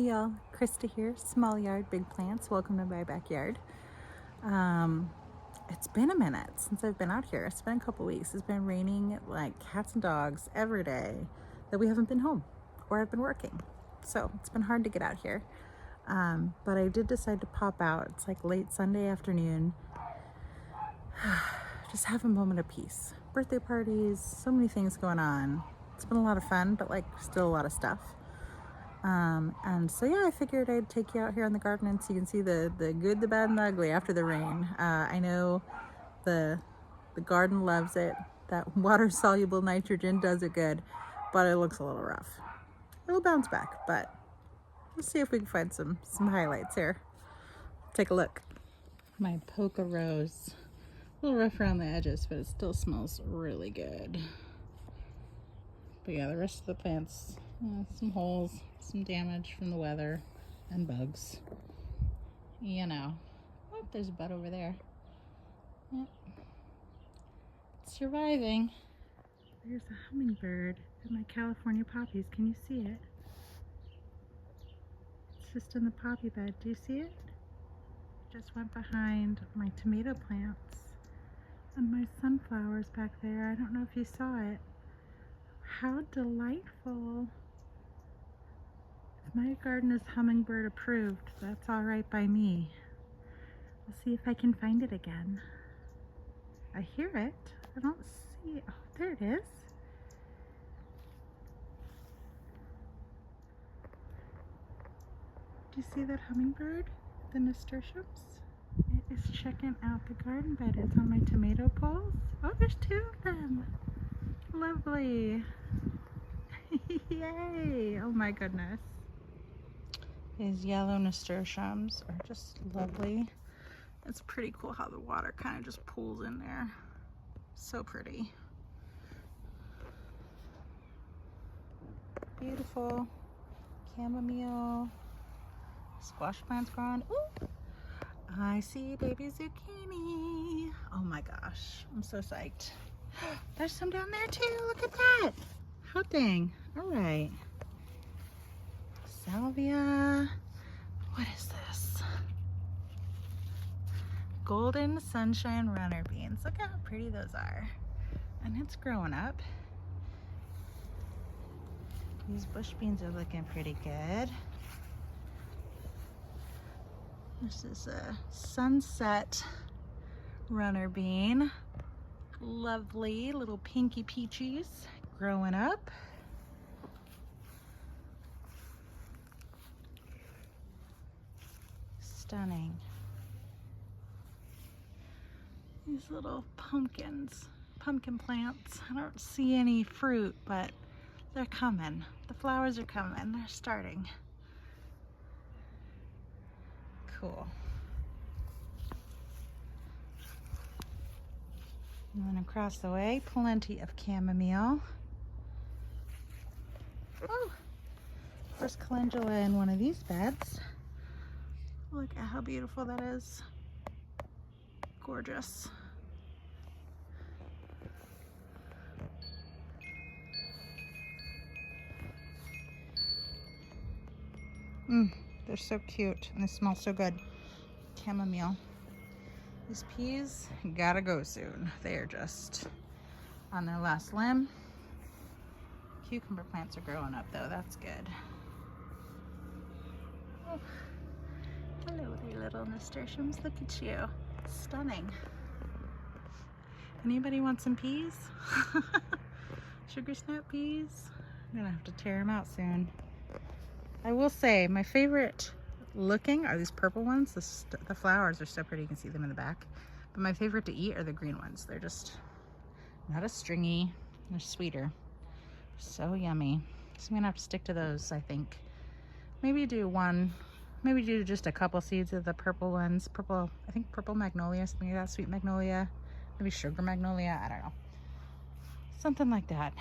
y'all, Krista here, small yard, big plants. Welcome to my backyard. It's been a minute since I've been out here. It's been a couple weeks. It's been raining like cats and dogs every day that we haven't been home or I've been working. So it's been hard to get out here. But I did decide to pop out. It's like late Sunday afternoon. Just have a moment of peace. Birthday parties, so many things going on. It's been a lot of fun, but like still a lot of stuff. And so yeah, I figured I'd take you out here in the garden and so you can see the good, the bad, and the ugly after the rain. I know the garden loves it. That water-soluble nitrogen does it good, but it looks a little rough. It'll bounce back, but let's see if we can find some highlights here. Take a look. My polka rose. A little rough around the edges, but it still smells really good. But yeah, the rest of the plants, some holes, some damage from the weather and bugs. You know. Oh, there's a bud over there. Yep. It's surviving. There's a hummingbird and my California poppies. Can you see it? It's just in the poppy bed. Do you see it? Just went behind my tomato plants and my sunflowers back there. I don't know if you saw it. How delightful. If my garden is hummingbird approved, that's all right by me. We'll see if I can find it again. I hear it. I don't see it. Oh, there it is. Do you see that hummingbird? The nasturtiums? It is checking out the garden bed. It's on my tomato poles. Oh, there's two of them. Lovely. Yay! Oh my goodness. These yellow nasturtiums are just lovely. It's pretty cool how the water kind of just pools in there. So pretty. Beautiful. Chamomile. Squash plants growing. Ooh! I see baby zucchini. Oh my gosh, I'm so psyched. There's some down there too. Look at that. How dang. All right. Salvia. What is this? Golden sunshine runner beans. Look how pretty those are. And it's growing up. These bush beans are looking pretty good. This is a sunset runner bean. Lovely little pinky peaches growing up. Stunning. These little pumpkins, pumpkin plants. I don't see any fruit, but they're coming. The flowers are coming. They're starting. Cool. And then across the way, plenty of chamomile. Oh, first calendula in one of these beds. Look at how beautiful that is. Gorgeous. They're so cute and they smell so good. Chamomile. These peas gotta go soon. They are just on their last limb. Cucumber plants are growing up though, that's good. Oh, hello there little nasturtiums, look at you. Stunning. Anybody want some peas? Sugar snap peas? I'm gonna have to tear them out soon. I will say my favorite looking are these purple ones. The flowers are so pretty, you can see them in the back. But my favorite to eat are the green ones. They're just not as stringy, they're sweeter. So yummy. So I'm gonna have to stick to those, I think. Maybe do just a couple seeds of the purple ones. Purple, I think purple magnolia, maybe that sweet magnolia, maybe sugar magnolia, I don't know. Something like that.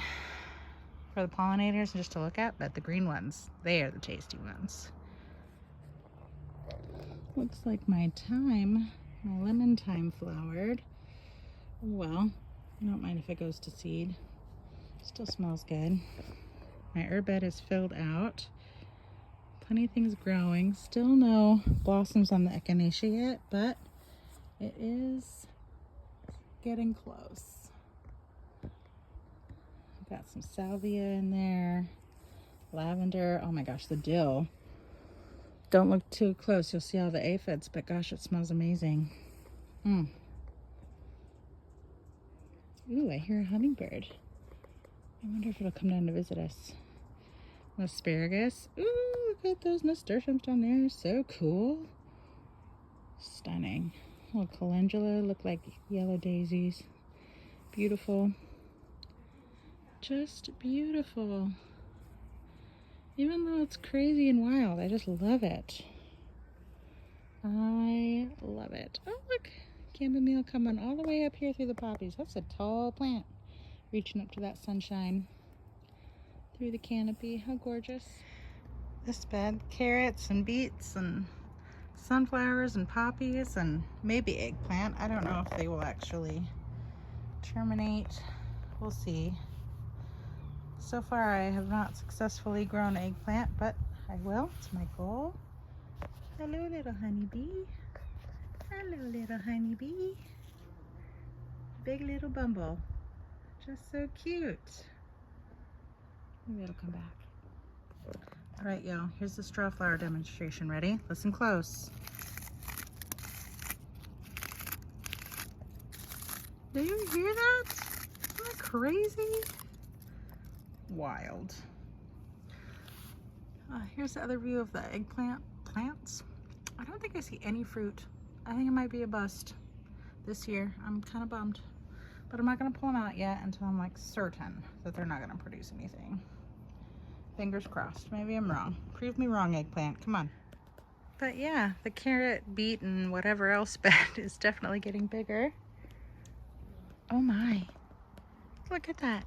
For the pollinators just to look at, but the green ones, they are the tasty ones. Looks like my lemon thyme flowered. Well, I don't mind if it goes to seed. Still smells good. My herb bed is filled out. Plenty of things growing. Still no blossoms on the echinacea yet, but it is getting close. Got some salvia in there, lavender. Oh my gosh, the dill. Don't look too close, you'll see all the aphids, but gosh, it smells amazing. Ooh, I hear a hummingbird. I wonder if it'll come down to visit us. Asparagus. Ooh, look at those nasturtiums down there. So cool. Stunning. Little calendula look like yellow daisies. Beautiful. Just beautiful. Even though it's crazy and wild, I just love it. I love it. Oh, look. Chamomile coming all the way up here through the poppies. That's a tall plant. Reaching up to that sunshine. Through the canopy. How gorgeous. This bed, carrots and beets and sunflowers and poppies and maybe eggplant. I don't know if they will actually terminate. We'll see. So far I have not successfully grown eggplant, but I will. It's my goal. Hello, little honeybee. Hello, little honeybee. Big little bumble. Just so cute. Maybe it'll come back. All right, y'all, here's the straw flower demonstration. Ready? Listen close. Do you hear that? Isn't that crazy? Wild. Here's the other view of the eggplant plants. I don't think I see any fruit. I think it might be a bust this year. I'm kind of bummed, but I'm not gonna pull them out yet until I'm like certain that they're not gonna produce anything. Fingers crossed. Maybe I'm wrong. Prove me wrong, eggplant. Come on. But yeah, the carrot, beet, and whatever else bed is definitely getting bigger. Oh my. Look at that.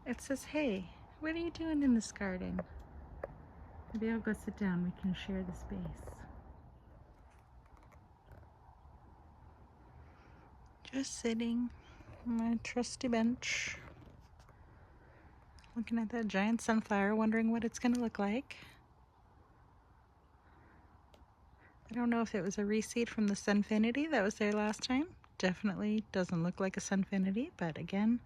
It says, hey, what are you doing in this garden? Maybe I'll go sit down. We can share the space. Just sitting on my trusty bench. Looking at that giant sunflower, wondering what it's going to look like. I don't know if it was a reseed from the Sunfinity that was there last time. Definitely doesn't look like a Sunfinity, but again,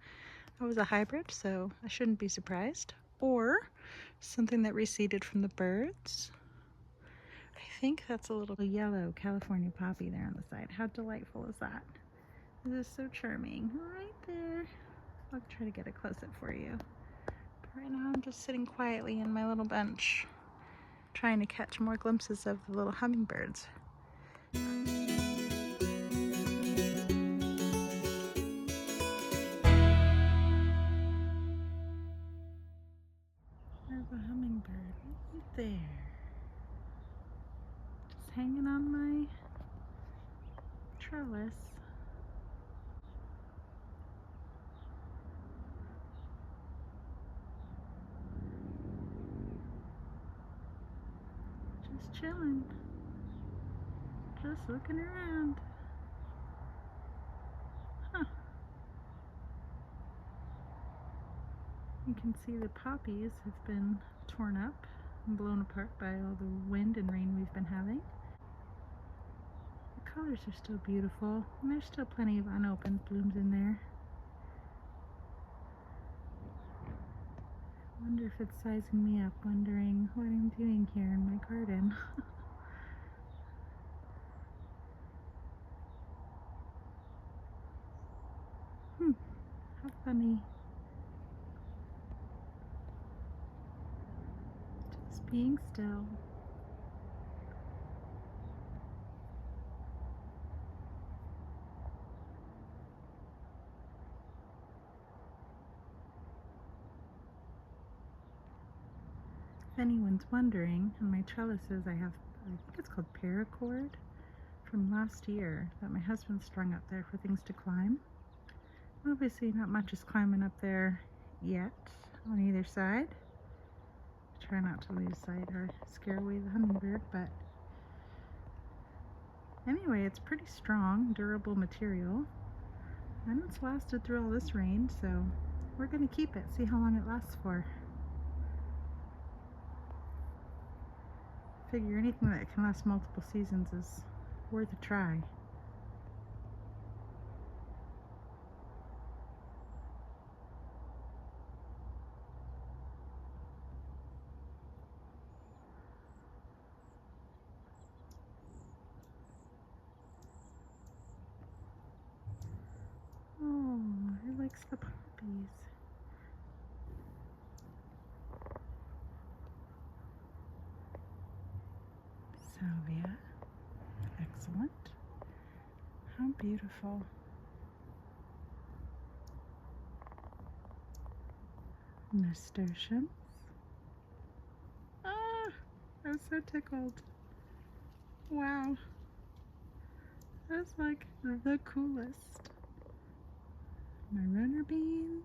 it was a hybrid, so I shouldn't be surprised. Or something that reseeded from the birds. I think that's a little yellow California poppy there on the side. How delightful is that? This is so charming. Right there. I'll try to get a close-up for you. Right now I'm just sitting quietly in my little bench, trying to catch more glimpses of the little hummingbirds. There's a hummingbird right there. Just hanging on my trellis. Chilling, just looking around. Huh. You can see the poppies have been torn up and blown apart by all the wind and rain we've been having. The colors are still beautiful, and there's still plenty of unopened blooms in there. I wonder if it's sizing me up, wondering what I'm doing here in my garden. How funny. Just being still. If anyone's wondering, on my trellises I have, I think it's called paracord from last year that my husband strung up there for things to climb. Obviously not much is climbing up there yet on either side. Try not to lose sight or scare away the hummingbird, but anyway, it's pretty strong, durable material, and it's lasted through all this rain, so we're going to keep it, see how long it lasts for. Figure anything that can last multiple seasons is worth a try. Oh, he likes the poppies. Salvia. Excellent. How beautiful. Nasturtiums. Ah, I'm so tickled. Wow. That's like the coolest. My runner beans.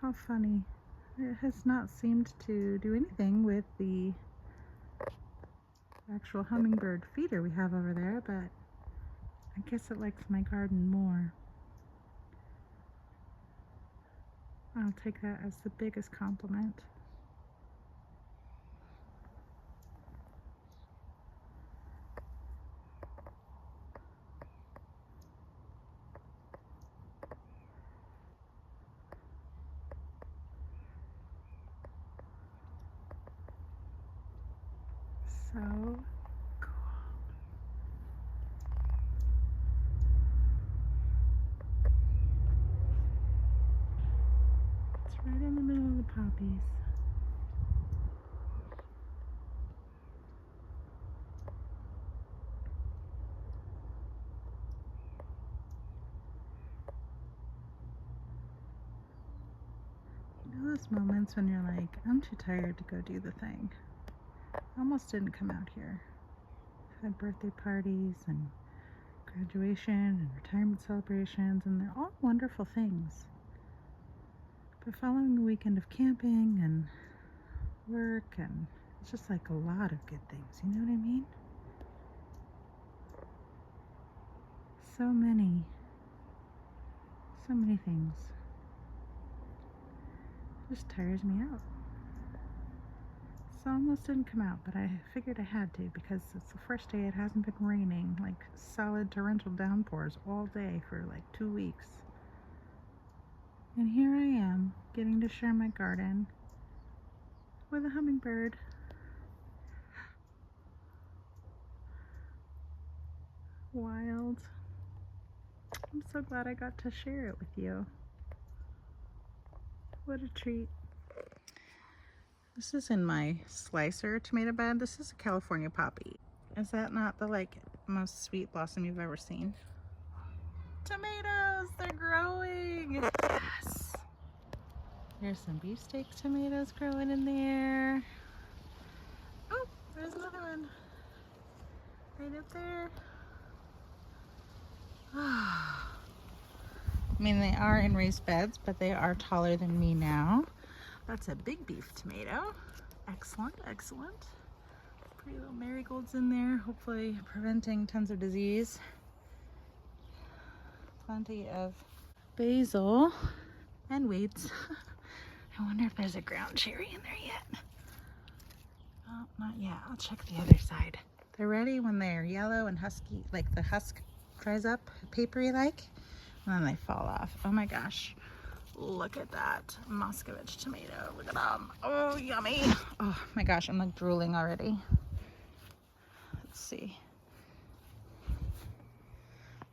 How funny. It has not seemed to do anything with the actual hummingbird feeder we have over there, but I guess it likes my garden more. I'll take that as the biggest compliment. So cool. It's right in the middle of the poppies. You know those moments when you're like, I'm too tired to go do the thing. I almost didn't come out here. I've had birthday parties and graduation and retirement celebrations, and they're all wonderful things. But following a weekend of camping and work, and it's just like a lot of good things, you know what I mean? So many things. It just tires me out. So I almost didn't come out, but I figured I had to because it's the first day it hasn't been raining, like solid torrential downpours all day for like 2 weeks. And here I am, getting to share my garden with a hummingbird. Wild. I'm so glad I got to share it with you. What a treat. This is in my slicer tomato bed. This is a California poppy. Is that not the like most sweet blossom you've ever seen? Tomatoes, they're growing. Yes. There's some beefsteak tomatoes growing in there. Oh, there's another one. Right up there. I mean, they are in raised beds, but they are taller than me now. That's a big beef tomato. Excellent, excellent. Pretty little marigolds in there, hopefully preventing tons of disease. Plenty of basil and weeds. I wonder if there's a ground cherry in there yet. Oh, not yet. I'll check the other side. They're ready when they're yellow and husky, like the husk dries up, papery like, and then they fall off. Oh my gosh. Look at that Moscovich tomato. Look at them. Oh, yummy. Oh my gosh, I'm like drooling already. Let's see.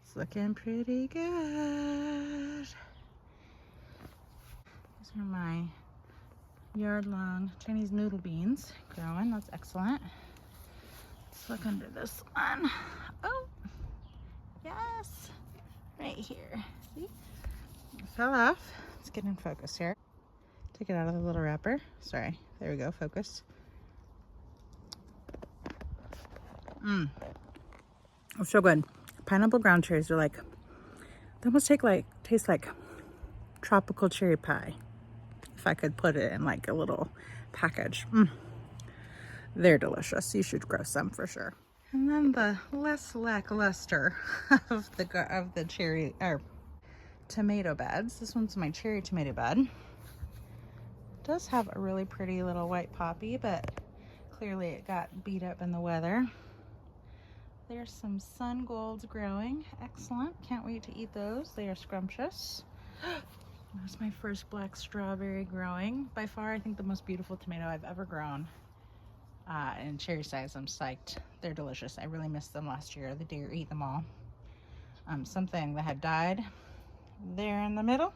It's looking pretty good. These are my yard-long Chinese noodle beans growing. That's excellent. Let's look under this one. Oh, yes. Right here. See? It fell off. Let's get in focus here. Take it out of the little wrapper. Sorry. There we go. Focus. Oh, so good. Pineapple ground cherries are like, they almost taste like tropical cherry pie. If I could put it in like a little package. They're delicious. You should grow some for sure. And then the less lackluster of the cherry or tomato beds. This one's my cherry tomato bed. It does have a really pretty little white poppy, but clearly it got beat up in the weather. There's some sun golds growing. Excellent. Can't wait to eat those. They are scrumptious. There's my first black strawberry growing. By far, I think the most beautiful tomato I've ever grown. In cherry size, I'm psyched. They're delicious. I really missed them last year. The deer ate them all. Something that had died there in the middle.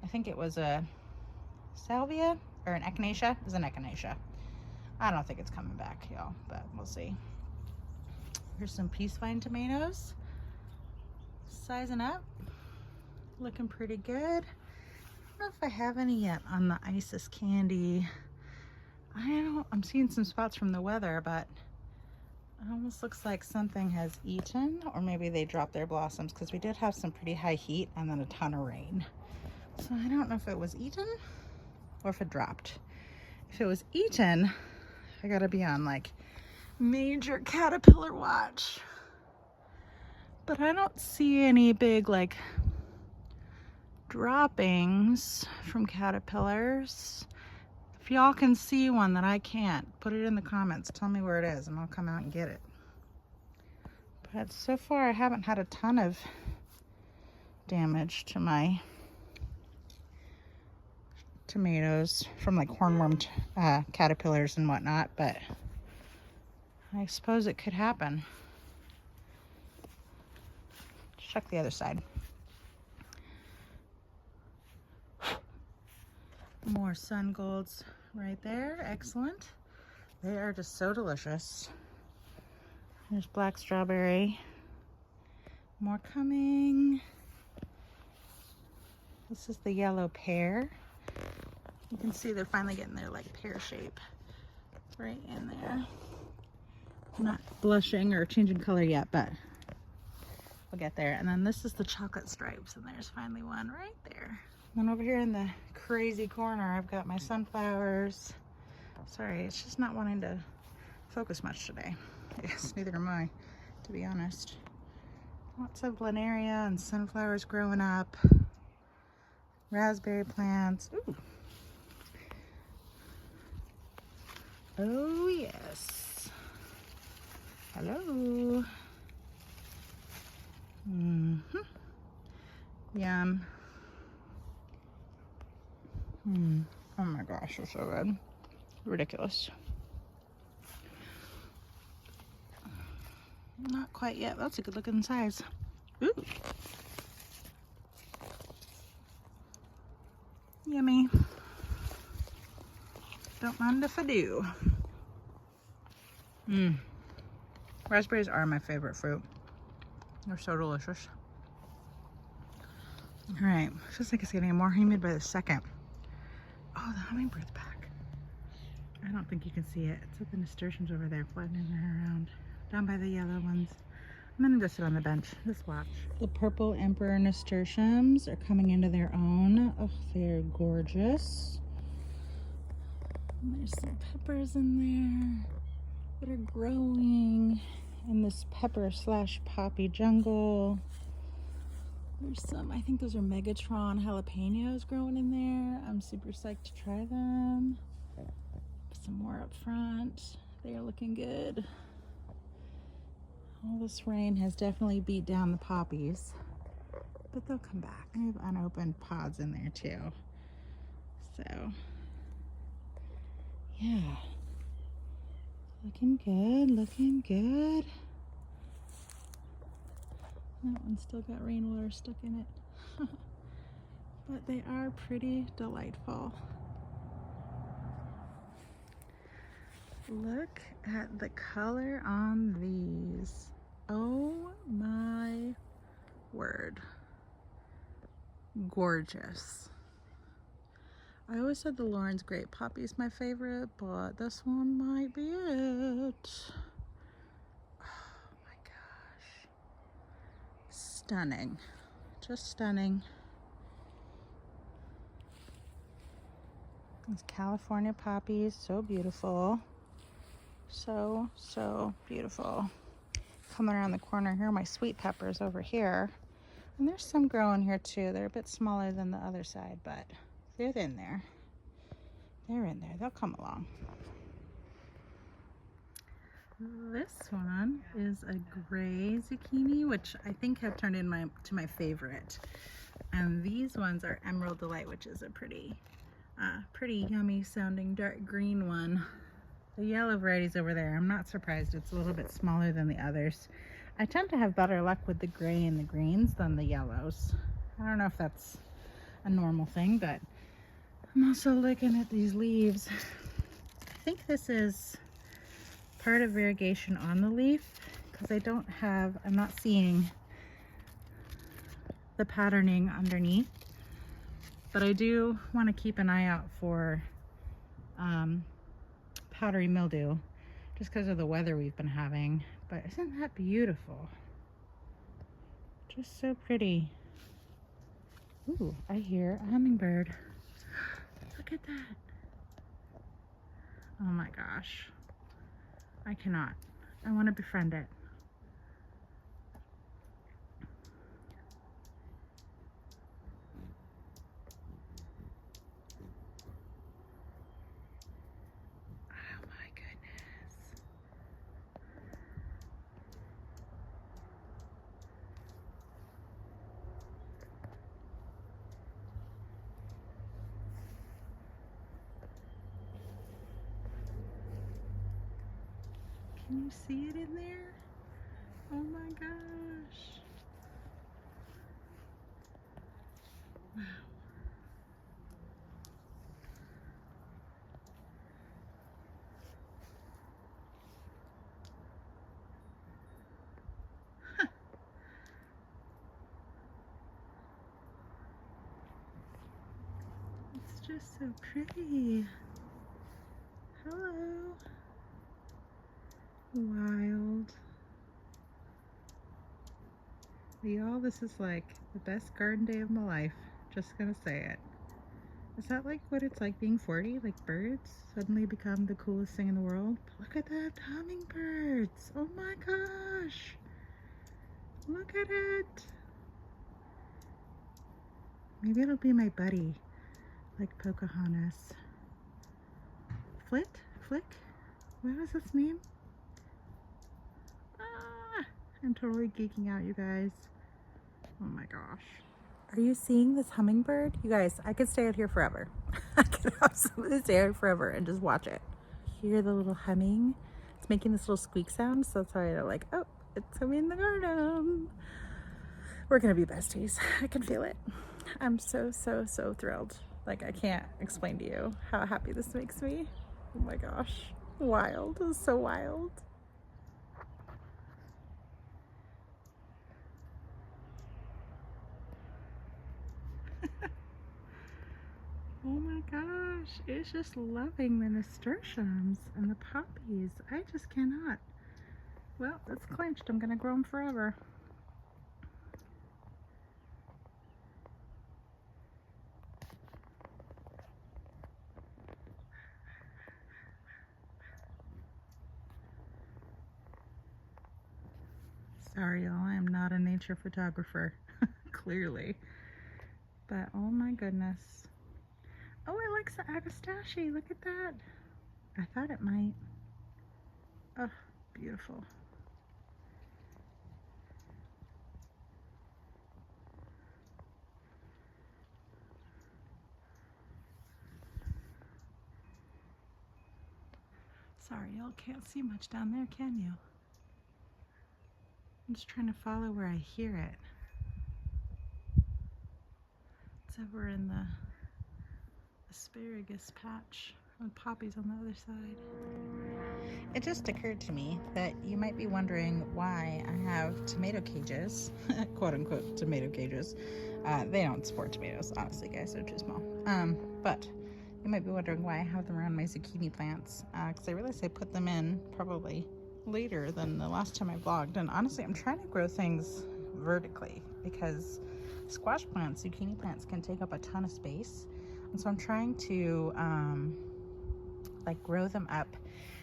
I think it was a salvia or an echinacea. It was an echinacea. I don't think it's coming back, y'all, but we'll see. Here's some peace vine tomatoes. Sizing up. Looking pretty good. I don't know if I have any yet on the Isis candy. I'm seeing some spots from the weather, but it almost looks like something has eaten, or maybe they dropped their blossoms, because we did have some pretty high heat and then a ton of rain. So I don't know if it was eaten or if it dropped. If it was eaten, I gotta be on like major caterpillar watch. But I don't see any big like droppings from caterpillars. If y'all can see one that I can't, put it in the comments. Tell me where it is and I'll come out and get it. But so far I haven't had a ton of damage to my tomatoes from like hornworm caterpillars and whatnot, but I suppose it could happen. Check the other side. More sun golds right there. Excellent. They are just so delicious. There's black strawberry. More coming. This is the yellow pear. You can see they're finally getting their like pear shape right in there. Not blushing or changing color yet, but we'll get there. And then this is the chocolate stripes, and there's finally one right there. And over here in the crazy corner, I've got my sunflowers. Sorry, it's just not wanting to focus much today. I guess neither am I, to be honest. Lots of planaria and sunflowers growing up. Raspberry plants. Ooh. Oh yes. Hello. Yum. Oh my gosh, they're so good. Ridiculous. Not quite yet. That's a good looking size. Ooh. Yummy. Don't mind if I do. Raspberries are my favorite fruit. They're so delicious. All right, feels like it's getting more humid by the second. Oh, the hummingbird's back. I don't think you can see it. It's with the nasturtiums over there flattening her around. Down by the yellow ones. I'm gonna just sit on the bench. Just watch. The purple emperor nasturtiums are coming into their own. Oh, they're gorgeous. And there's some peppers in there that are growing in this pepper slash poppy jungle. There's some, I think those are Megatron jalapenos growing in there. I'm super psyched to try them. Some more up front. They are looking good. All this rain has definitely beat down the poppies, but they'll come back. I have unopened pods in there too. So, yeah. Looking good, looking good. That one's still got rainwater stuck in it. But they are pretty delightful. Look at the color on these. Oh my word. Gorgeous. I always said the Lauren's Grape Poppy is my favorite, but this one might be it. Oh my gosh. Stunning. Just stunning. These California poppies, so beautiful. So beautiful. coming around the corner. Here are my sweet peppers over here. And there's some growing here too. They're a bit smaller than the other side, but they're in there. They're in there. They'll come along. This one is a gray zucchini, which I think have turned into my favorite. And these ones are Emerald Delight, which is a pretty yummy sounding dark green one. The yellow variety's over there. I'm not surprised. It's a little bit smaller than the others. I tend to have better luck with the gray and the greens than the yellows. I don't know if that's a normal thing, but I'm also looking at these leaves. I think this is part of variegation on the leaf because I'm not seeing the patterning underneath, but I do want to keep an eye out for powdery mildew just because of the weather we've been having. But isn't that beautiful? Just so pretty. Ooh, I hear a hummingbird. Look at that. Oh my gosh. I cannot. I want to befriend it. Oh my goodness. Can you see it in there? Oh my gosh. Wow. It's just so pretty. Hello. Wild. Y'all, this is like the best garden day of my life. Just gonna say it. Is that like what it's like being 40? Like birds suddenly become the coolest thing in the world? But look at that, hummingbirds. Oh my gosh. Look at it. Maybe it'll be my buddy, like Pocahontas. Flick? What was its name? Ah, I'm totally geeking out, you guys. Oh my gosh. Are you seeing this hummingbird? You guys, I could stay out here forever. I could absolutely stay out forever and just watch it. Hear the little humming? It's making this little squeak sound, so that's why I'm like, oh, it's coming in the garden. We're gonna be besties. I can feel it. I'm so thrilled. Like, I can't explain to you how happy this makes me. Oh my gosh. Wild. It was so wild. Oh my gosh, it's just loving the nasturtiums and the poppies. I just cannot. Well, it's clinched. I'm gonna grow them forever. Sorry, y'all, I am not a nature photographer, clearly. But oh my goodness. Oh, it likes the agastache. Look at that. I thought it might. Oh, beautiful. Sorry, y'all can't see much down there, can you? I'm just trying to follow where I hear it. It's over in the asparagus patch with poppies on the other side. It just occurred to me that you might be wondering why I have tomato cages, quote unquote tomato cages. They don't support tomatoes, honestly, guys, they're too small. But you might be wondering why I have them around my zucchini plants, because I realized I put them in probably later than the last time I vlogged. And honestly, I'm trying to grow things vertically because squash plants, zucchini plants can take up a ton of space. And so I'm trying to like grow them up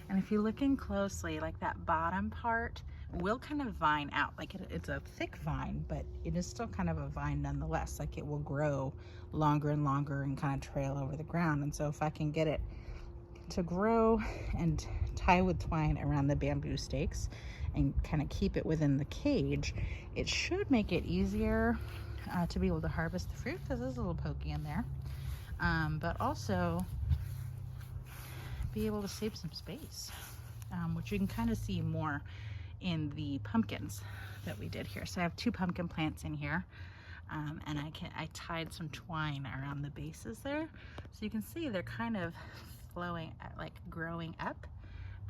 And if you look in closely, like that bottom part will kind of vine out. Like it's a thick vine, but it is still kind of a vine nonetheless. Like it will grow longer and longer and kind of trail over the ground. And so if I can get it to grow and tie with twine around the bamboo stakes and kind of keep it within the cage, it should make it easier to be able to harvest the fruit, because there's a little pokey in there, but also be able to save some space, which you can kind of see more in the pumpkins that we did here. So I have 2 pumpkin plants in here, and I tied some twine around the bases there, so you can see they're kind of flowing, like growing up,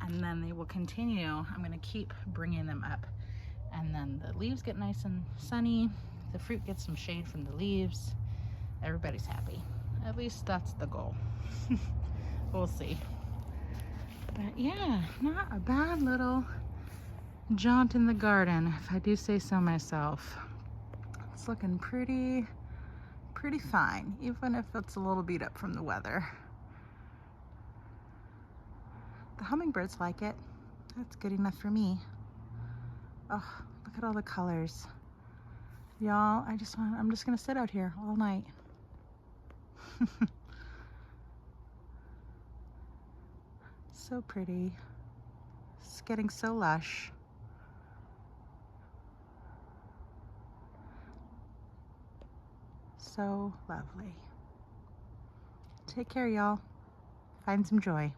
and then they will continue. I'm going to keep bringing them up, and then the leaves get nice and sunny, the fruit gets some shade from the leaves, everybody's happy. At least that's the goal. We'll see. But yeah, not a bad little jaunt in the garden, if I do say so myself. It's looking pretty fine, even if it's a little beat up from the weather. The hummingbirds like it. That's good enough for me. Oh, look at all the colors. Y'all, I'm just gonna sit out here all night. So pretty. It's getting so lush. So lovely. Take care, y'all. Find some joy.